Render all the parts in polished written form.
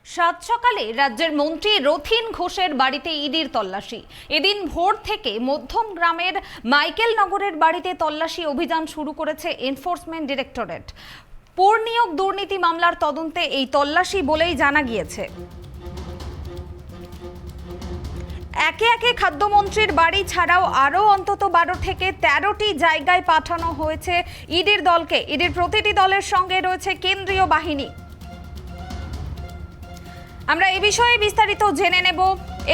সাত সকালে রাজ্যের মন্ত্রী রথিন ঘোষের বাড়িতে ইডির তল্লাশি। এদিন ভোর থেকে মধ্যম গ্রামের মাইকেল নগরের বাড়িতে তল্লাশি অভিযান শুরু করেছে এনফোর্সমেন্ট ডিরেক্টরেট। পুরনিয়োগ দুর্নীতি মামলার তদন্তে এই তল্লাশি বলেই জানা গিয়েছে। একে একে খাদ্যমন্ত্রীর বাড়ি ছাড়াও আরও অন্তত 12 থেকে 13টি জায়গায় পাঠানো হয়েছে ইডির দলকে। ইডির প্রতিটি দলের সঙ্গে রয়েছে কেন্দ্রীয় বাহিনী। আমরা এই বিষয়ে বিস্তারিত জেনে নেব।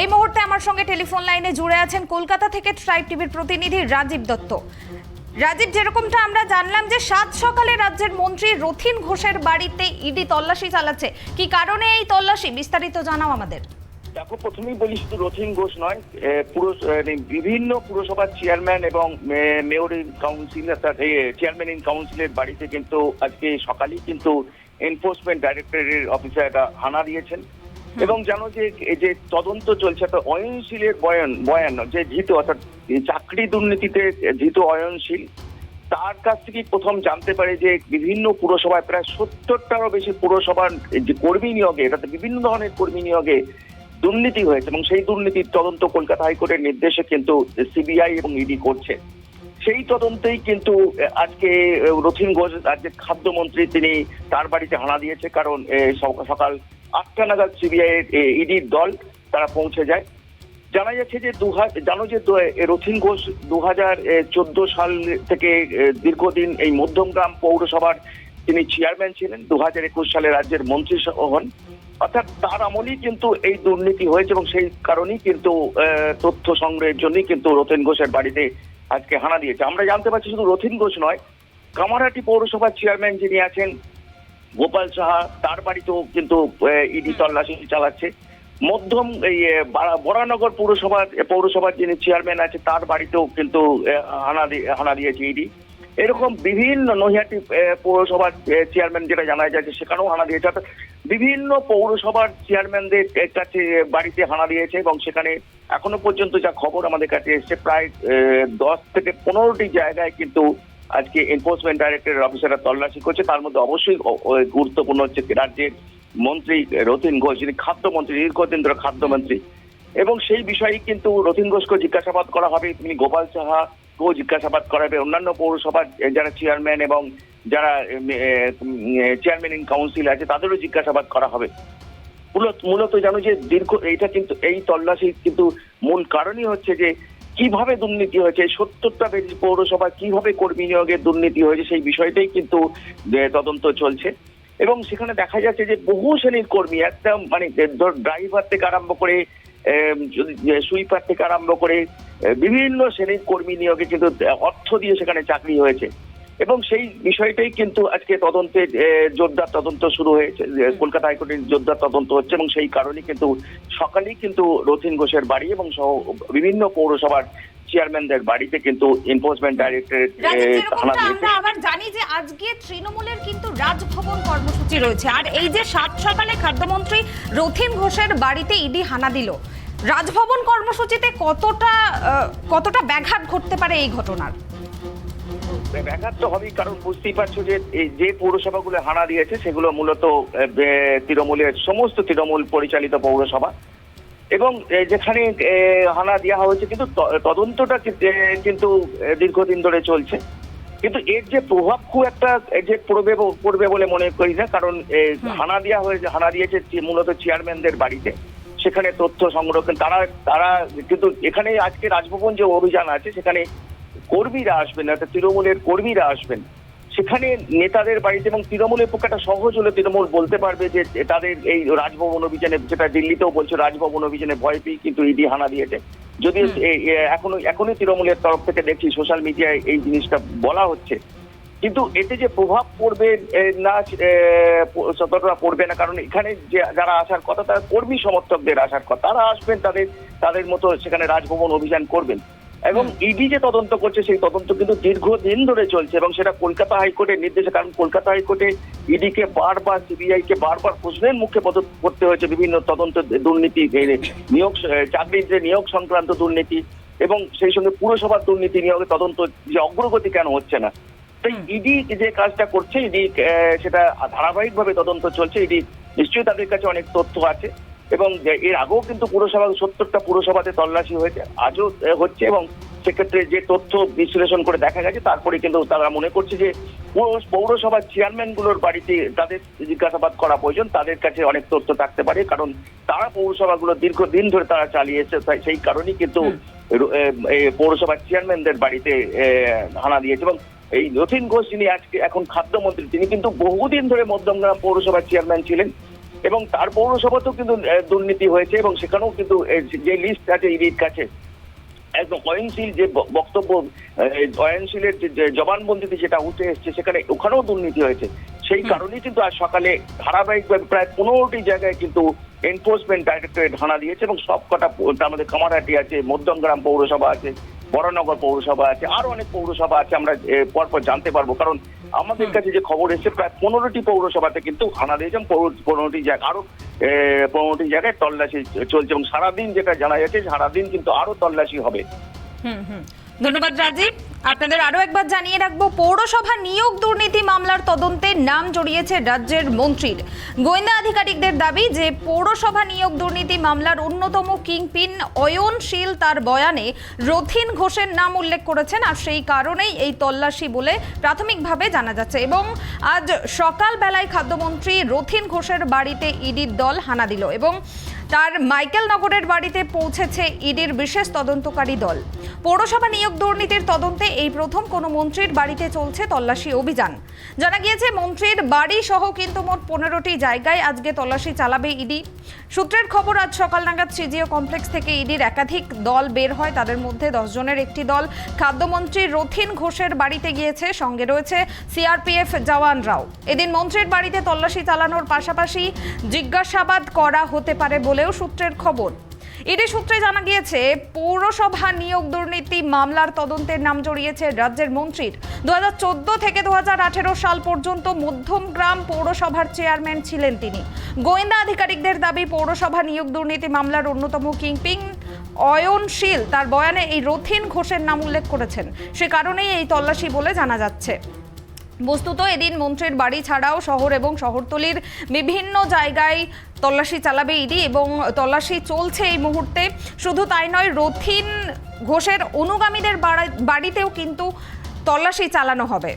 এই মুহূর্তে আমার সঙ্গে টেলিফোন লাইনে জুড়ে আছেন কলকাতা থেকে ট্রাইব টিভির প্রতিনিধি রাজীব দত্ত। রাজীব, যেরকমটা আমরা জানলাম যে সাত সকালে রাজ্যের মন্ত্রী রথিন ঘোষের বাড়িতে ইডি তল্লাশি চালাচ্ছে, কি কারণে এই তল্লাশি বিস্তারিত জানাও আমাদের। দেখো, প্রথমেই বলি শুধু রথিন ঘোষ নয়, বিভিন্ন পুরসভার চেয়ারম্যান এবং mayor in council chairman in কাউন্সিলের বাড়িতে কিন্তু আজকে সকালেই কিন্তু এনফোর্সমেন্ট ডাইরেক্টরেটের অফিসাররা হানা দিয়েছেন। এবং জানো যে তদন্ত চলছে একটা অয়নশীলের বয়ান যে ধৃত, অর্থাৎ চাকরি দুর্নীতিতে ধৃত অয়নশীল, তার কাছ থেকে প্রথম জানতে পারে যে বিভিন্ন পুরসভায় প্রায় 70টারও বেশি পুরসভার যে কর্মী নিয়োগে, এটাতে বিভিন্ন ধরনের কর্মী নিয়োগে দুর্নীতি হয়েছে এবং সেই দুর্নীতির তদন্ত কলকাতা হাইকোর্টের নির্দেশে কিন্তু সিবিআই এবং ইডি করছে। সেই তদন্তেই কিন্তু আজকে রথিন ঘোষ রাজ্যের খাদ্যমন্ত্রী, তিনি তার বাড়িতে হানা দিয়েছে। কারণ সকাল 8টা নাগাদ সিবিআই ইডির দল তারা পৌঁছে যায়। জানা যাচ্ছে যে রথিন ঘোষ 2014 সাল থেকে দীর্ঘদিন এই মধ্যমগ্রাম পৌরসভার তিনি চেয়ারম্যান ছিলেন। 2021 সালে রাজ্যের মন্ত্রী হন। অর্থাৎ তার আমলেই কিন্তু এই দুর্নীতি হয়েছে এবং সেই কারণেই কিন্তু তথ্য সংগ্রহের জন্যই কিন্তু রথিন ঘোষের বাড়িতে আজকে হানা দিয়েছে। আমরা জানতে পারছি শুধু রথিন ঘোষ নয়, কামারহাটি পৌরসভার চেয়ারম্যান যিনি আছেন গোপাল সাহা, তার বাড়িতেও কিন্তু ইডি তল্লাশি চালাচ্ছে। মধ্যম বরানগর পৌরসভার যিনি চেয়ারম্যান আছে তার বাড়িতেও কিন্তু হানা দিয়েছে ইডি। এরকম বিভিন্ন নৈহাটি পৌরসভার চেয়ারম্যান যেটা জানা যাচ্ছে সেখানেও হানা দিয়েছে। অর্থাৎ বিভিন্ন পৌরসভার চেয়ারম্যানদের কাছে বাড়িতে হানা দিয়েছে এবং সেখানে এখনো পর্যন্ত যা খবর আমাদের কাছে এসছে প্রায় 10 থেকে 15টি জায়গায় কিন্তু আজকে এনফোর্সমেন্ট ডাইরেক্টরেট অফিসাররা তল্লাশি করছে। তার মধ্যে অবশ্যই গুরুত্বপূর্ণ হচ্ছে রাজ্যের মন্ত্রী রথিন ঘোষ, যিনি খাদ্যমন্ত্রী, দীর্ঘদিন ধরে খাদ্যমন্ত্রী। এবং সেই বিষয়ে কিন্তু রথিন ঘোষকে জিজ্ঞাসাবাদ করা হবে, তিনি গোপাল সাহাকেও জিজ্ঞাসাবাদ করা হবে, অন্যান্য পৌরসভার যারা চেয়ারম্যান এবং যারা চেয়ারম্যান ইন কাউন্সিল আছে তাদেরও জিজ্ঞাসাবাদ করা হবে। মূলত জানো যে এইটা কিন্তু এই তল্লাশি কিন্তু মূল কারণই হচ্ছে যে কিভাবে দুর্নীতি হয়েছে, 70টা পৌরসভা কিভাবে কর্মী নিয়োগের দুর্নীতি হয়েছে সেই বিষয়টাই কিন্তু তদন্ত চলছে। এবং সেখানে দেখা যাচ্ছে যে বহু শ্রেণীর কর্মী, একদম মানে ড্রাইভার থেকে আরম্ভ করে সুইপার থেকে আরম্ভ করে বিভিন্ন শ্রেণীর কর্মী নিয়োগে কিন্তু অর্থ দিয়ে সেখানে চাকরি হয়েছে। এবং সেই বিষয়টাই কিন্তু আজকে তদন্তে জোরদার তদন্ত শুরু হয়েছে, কলকাতা হাইকোর্টের জোরদার তদন্ত হচ্ছে। এবং সেই কারণেই কিন্তু সকালেই কিন্তু রথিন ঘোষের বাড়ি এবং সহ বিভিন্ন পৌরসভার চেয়ারম্যানদের বাড়িতে কিন্তু এনফোর্সমেন্ট ডাইরেক্টরেট হানা দিয়েছে। আমরা আবার জানি যে আজকে তৃণমূলের কিন্তু রাজভবন কর্মসূচি রয়েছে, আর এই যে সাত সকালে খাদ্যমন্ত্রী রথিন ঘোষের বাড়িতে ইডি হানা দিল, রাজভবন কর্মসূচিতে কতটা ব্যাঘাত ঘটতে পারে এই ঘটনার? ব্যাঘাত তো হবেই, কারণ বুঝতেই পারছো যে পৌরসভাগুলো হানা দিয়েছে সেগুলো মূলত সমস্ত তৃণমূল পরিচালিত পৌরসভা। এবং যেখানে হানা দেওয়া হয়েছে কিন্তু তদন্তটা কিন্তু দীর্ঘদিন ধরে চলছে। কিন্তু এর যে প্রভাব খুব একটা যে পড়বে বলে মনে করি না, কারণ হানা দিয়েছে মূলত চেয়ারম্যানদের বাড়িতে, সেখানে তথ্য সংরক্ষণ তারা কিন্তু এখানে আজকে রাজভবন যে অভিযান আছে সেখানে কর্মীরা আসবেন, অর্থাৎ তৃণমূলের কর্মীরা আসবেন সেখানে নেতাদের বাড়িতে। এবং তৃণমূলের পক্ষে একটা সহজ হলে তৃণমূল বলতে পারবে যে তাদের এই রাজভবন অভিযানে, যেটা দিল্লিতেও বলছে রাজভবন অভিযানে ভয় পেয়ে কিন্তু ইডি হানা দিয়েছে। যদিও এখনই তৃণমূলের তরফ থেকে দেখছি সোশ্যাল মিডিয়ায় এই জিনিসটা বলা হচ্ছে, কিন্তু এতে যে প্রভাব পড়বে না ততটা পড়বে না। কারণ এখানে যে যারা আসার কথা তারা কর্মী সমর্থকদের আসার কথা, তারা আসবেন, তাদের মতো সেখানে রাজভবন অভিযান করবেন। এবং ইডি যে তদন্ত করছে সেই তদন্ত কিন্তু দীর্ঘদিন ধরে চলছে এবং সেটা কলকাতা হাইকোর্টের নির্দেশে। কারণ কলকাতা হাইকোর্টে ইডিকে বারবার, সিবিআইকে বারবার প্রশ্নের মুখে পড়তে হয়েছে বিভিন্ন তদন্ত দুর্নীতি, নিয়োগ চাকরির নিয়োগ সংক্রান্ত দুর্নীতি এবং সেই সঙ্গে পুরসভার দুর্নীতি নিয়োগে তদন্ত যে অগ্রগতি কেন হচ্ছে না। তাই ইডি যে কাজটা করছে, ইডি সেটা ধারাবাহিকভাবে তদন্ত চলছে। ইডি নিশ্চয়ই তাদের কাছে অনেক তথ্য আছে এবং এর আগেও কিন্তু পুরসভা 70টা পুরসভাতে তল্লাশি হয়েছে, আজও হচ্ছে এবং সেক্ষেত্রে যে তথ্য বিশ্লেষণ করে দেখা গেছে তারপরে কিন্তু তারা মনে করছে যে পৌরসভার চেয়ারম্যানগুলোর বাড়িতে তাদের জিজ্ঞাসাবাদ করা প্রয়োজন, তাদের কাছে অনেক তথ্য থাকতে পারে, কারণ তারা পৌরসভাগুলো দীর্ঘদিন ধরে তারা চালিয়েছে, সেই কারণেই কিন্তু পৌরসভার চেয়ারম্যানদের বাড়িতে হানা দিয়েছে। এবং এই রথিন ঘোষ যিনি আজকে এখন খাদ্যমন্ত্রী, তিনি কিন্তু বহুদিন ধরে মধ্যমগ্রাম পৌরসভার চেয়ারম্যান ছিলেন এবং তার পৌরসভাতেও কিন্তু দুর্নীতি হয়েছে এবং সেখানেও কিন্তু যে লিস্ট আছে ইডির কাছে একদম অয়নশীল যে বক্তব্য, অয়নশীলের যে জবানবন্দিতে যেটা উঠে এসছে সেখানে ওখানেও দুর্নীতি হয়েছে। সেই কারণেই কিন্তু আজ সকালে ধারাবাহিকভাবে প্রায় 15টি জায়গায় কিন্তু এনফোর্সমেন্ট ডাইরেক্টরেট হানা দিয়েছে এবং সবকটা আমাদের কামারহাটি আছে, মধ্যমগ্রাম পৌরসভা আছে, বড়নগর পৌরসভা আছে, আরো অনেক পৌরসভা আছে, আমরা পরপর জানতে পারবো, কারণ আমাদের কাছে যে খবর এসেছে প্রায় 15টি পৌরসভাতে কিন্তু হানা দিয়েছে, 15টি জায়গা আরো 15টি জায়গায় তল্লাশি চলছে এবং সারাদিন যেটা জানা যাচ্ছে সারাদিন কিন্তু আরো তল্লাশি হবে। ধন্যবাদ রাজীব। আপনাদের আরো একবার জানিয়ে রাখবো, পৌরসভা নিয়োগ দুর্নীতি মামলার তদন্তে নাম জড়িয়েছে রাজ্যের মন্ত্রীর। গোয়েন্দা আধিকারিকদের দাবি যে পৌরসভা নিয়োগ দুর্নীতি মামলার অন্যতম কিংপিন অয়নশীল তার বয়ানে রথিন ঘোষের নাম উল্লেখ করেছেন, আর সেই কারণেই এই তল্লাশি বলে প্রাথমিকভাবে জানা যাচ্ছে। এবং আজ সকালবেলায় খাদ্যমন্ত্রী রথিন ঘোষের বাড়িতে ইডির দল হানা দিল এবং তার মাইকেল নগরের বাড়িতে পৌঁছেছে ইডির বিশেষ তদন্তকারী দল। পৌরসভা নিয়োগ দুর্নীতির তদন্তে এই প্রথম কোনো মন্ত্রীর বাড়িতে চলছে তল্লাশি অভিযান। জানা গিয়েছে মন্ত্রীর বাড়ি সহ কিন্তু মোট 15টি জায়গায় আজকে তল্লাশি চালাবে ইডি। সূত্রের খবর, আজ সকাল নাগাদ সিজিও কমপ্লেক্স থেকে ইডির একাধিক দল বের হয়, তাদের মধ্যে 10 জনের একটি দল খাদ্যমন্ত্রী রথিন ঘোষের বাড়িতে গিয়েছে, সঙ্গে রয়েছে সিআরপিএফ জওয়ানরাও। এদিন মন্ত্রীর বাড়িতে তল্লাশি চালানোর পাশাপাশি জিজ্ঞাসাবাদ করা হতে পারে বলেও সূত্রের খবর। ইডি সূত্রে জানা গিয়েছে পৌরসভা নিয়োগ দুর্নীতি মামলার তদন্তের নাম জড়িয়েছে রাজ্যের মন্ত্রীর। 2014 থেকে 2018 সাল পর্যন্ত মধ্যমগ্রাম পৌরসভার চেয়ারম্যান ছিলেন তিনি। গোয়েন্দা আধিকারিকদের দাবি, পৌরসভা নিয়োগ দুর্নীতি মামলার অন্যতম কিংপিন অয়নশীল তার বয়ানে এই রথিন ঘোষের নাম উল্লেখ করেছেন, সে কারণেই এই তল্লাশি বলে জানা যাচ্ছে। বস্তুত এদিন মন্ত্রীর বাড়ি ছাড়াও শহর এবং শহরতলির বিভিন্ন জায়গায় তল্লাশি চালাবে ইডি এবং তল্লাশি চলছে এই মুহূর্তে। শুধু তাই নয়, রথিন ঘোষের অনুগামীদের বাড়িতেও কিন্তু তল্লাশি চালানো হবে।